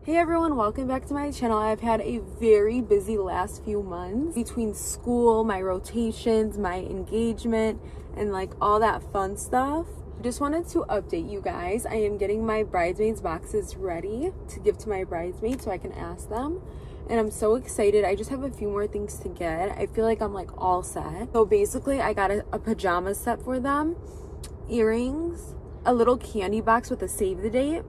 Hey everyone, welcome back to my channel. I've had a very busy last few months between school, my rotations, my engagement, and like all that fun stuff. I just wanted to update you guys. I am getting my bridesmaids boxes ready to give to my bridesmaids so I can ask them. And I'm so excited. I just have a few more things to get. I feel like I'm like all set. So basically I got a pajama set for them, earrings, a little candy box with a save the date.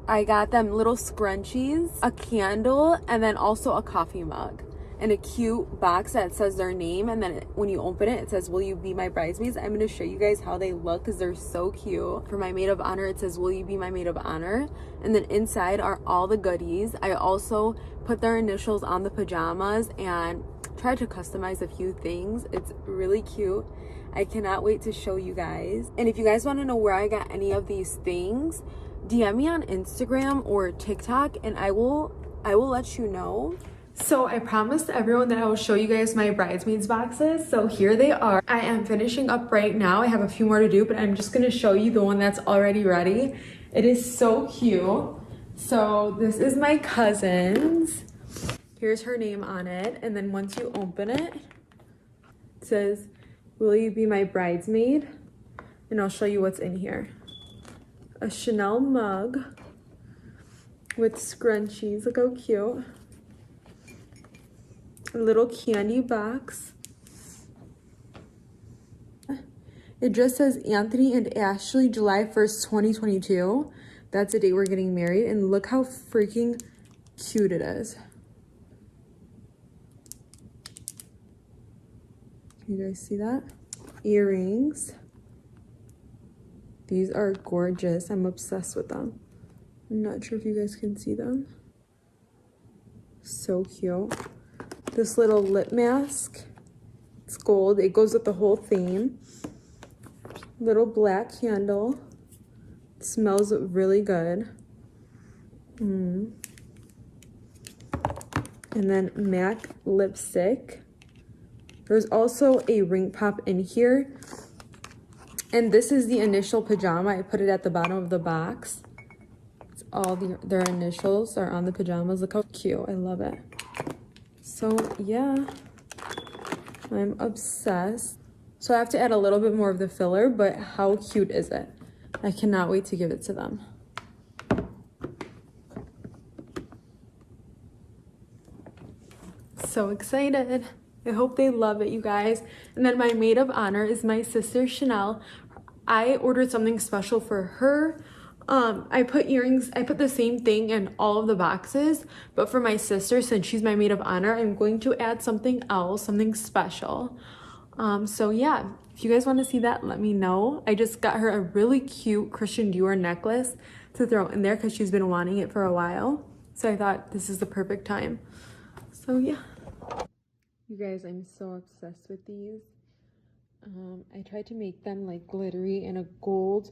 I got them little scrunchies, a candle, and then also a coffee mug. And a cute box that says their name. And then when you open it, it says, "Will you be my bridesmaids?" I'm going to show you guys how they look because they're so cute. For my maid of honor, it says, "Will you be my maid of honor?" And then inside are all the goodies. I also put their initials on the pajamas and tried to customize a few things. It's really cute. I cannot wait to show you guys. And if you guys want to know where I got any of these things, DM me on Instagram or TikTok and I will let you know. So I promised everyone that I will show you guys my bridesmaids boxes. So here they are. I am finishing up right now. I have a few more to do, but I'm just going to show you the one that's already ready. It is so cute. So this is my cousin's. Here's her name on it. And then once you open it, it says, "Will you be my bridesmaid?" And I'll show you what's in here. A Chanel mug with scrunchies. Look how cute. A little candy box. It just says Anthony and Ashley, July 1st, 2022. That's the date we're getting married. And look how freaking cute it is. Can you guys see that? Earrings. These are gorgeous. I'm obsessed with them. I'm not sure if you guys can see them. So cute. This little lip mask. It's gold. It goes with the whole theme. Little black candle. It smells really good. And then MAC lipstick. There's also a ring pop in here. And this is the initial pajama. I put it at the bottom of the box. It's all their initials are on the pajamas. Look how cute. I love it. So yeah, I'm obsessed. So I have to add a little bit more of the filler, but how cute is it? I cannot wait to give it to them. So excited. I hope they love it, you guys. And then my maid of honor is my sister, Chanel. I ordered something special for her. I put earrings, I put the same thing in all of the boxes, but for my sister, since she's my maid of honor, I'm going to add something else, something special. So yeah, if you guys want to see that, let me know. I just got her a really cute Christian Dior necklace to throw in there because she's been wanting it for a while. So I thought this is the perfect time. So yeah. You guys, I'm so obsessed with these. I tried to make them like glittery in a gold,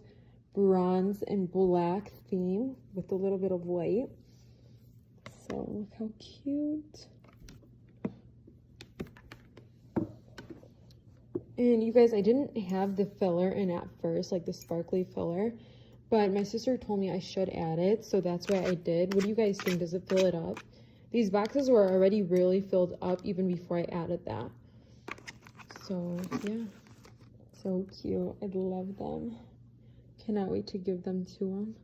bronze, and black theme with a little bit of white. So look how cute. And you guys, I didn't have the filler in at first, like the sparkly filler, but my sister told me I should add it, so that's why I did. What do you guys think? Does it fill it up? These boxes were already really filled up even before I added that. So yeah, so cute. I love them. Cannot wait to give them to them.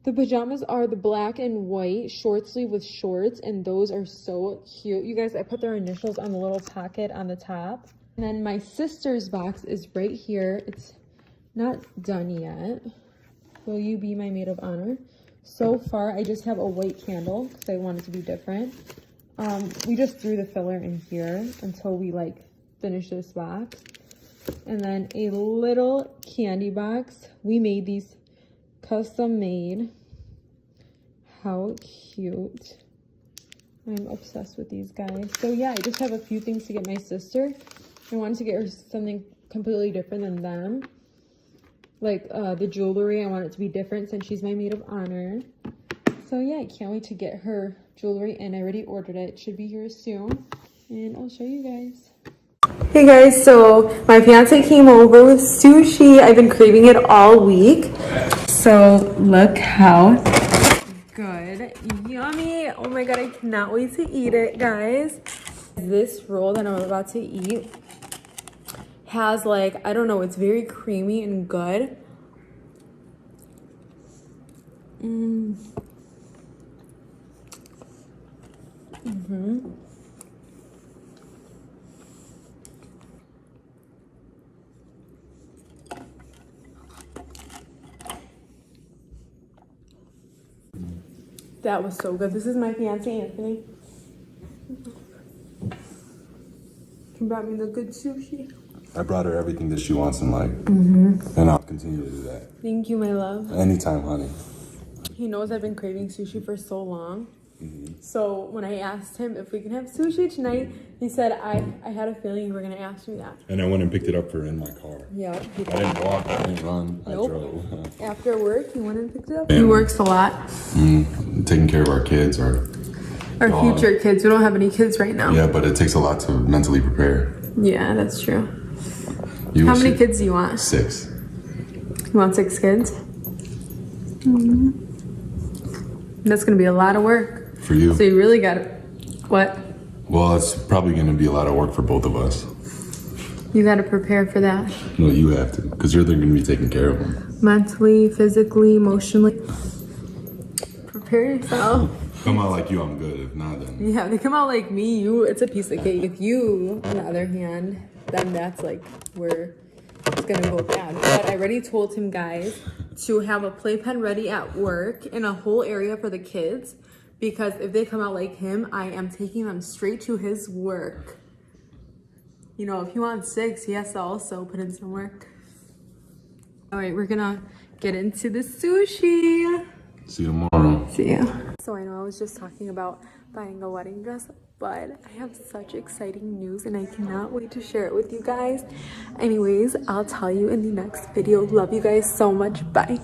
The pajamas are the black and white short sleeve with shorts, and those are so cute. You guys, I put their initials on the little pocket on the top. And then my sister's box is right here. It's not done yet. Will you be my maid of honor? So far, I just have a white candle because I want it to be different. We just threw the filler in here until we like finish this box. And then a little candy box. We made these custom made. How cute. I'm obsessed with these guys. So yeah, I just have a few things to get my sister. I wanted to get her something completely different than them. Like the jewelry, I want it to be different since she's my maid of honor. So yeah, I can't wait to get her jewelry, and I already ordered it. It should be here soon, and I'll show you guys. Hey guys, so my fiance came over with sushi. I've been craving it all week. So look how good. Yummy. Oh my god, I cannot wait to eat it, guys. This roll that I'm about to eat has like, I don't know, it's very creamy and good. That was so good. This is my fiance, Anthony. He brought me the good sushi. I brought her everything that she wants in life. And I'll continue to do that. Thank you, my love. Anytime, honey. He knows I've been craving sushi for so long. So when I asked him if we can have sushi tonight, he said, I had a feeling you were going to ask me that. And I went and picked it up for her in my car. Yeah. I didn't walk, I didn't run, I drove. After work, he went and picked it up. He works a lot. Taking care of our kids, our future kids. We don't have any kids right now. Yeah, but it takes a lot to mentally prepare. Yeah, that's true. How many kids do you want? 6. You want 6 kids? That's going to be a lot of work. For you. So you really got to... What? Well, it's probably going to be a lot of work for both of us. You got to prepare for that. No, you have to, because you're going to be taking care of them. Mentally, physically, emotionally. Prepare yourself. Come out like you, I'm good. If not, then... Yeah, if they come out like me, it's a piece of cake. If you, on the other hand, then that's like where it's going to go bad. But I already told him, guys, to have a playpen ready at work in a whole area for the kids. Because if they come out like him, I am taking them straight to his work. You know, if he wants 6, he has to also put in some work. All right, we're gonna get into the sushi. See you tomorrow. See ya. So I know I was just talking about buying a wedding dress, but I have such exciting news and I cannot wait to share it with you guys. Anyways, I'll tell you in the next video. Love you guys so much. Bye.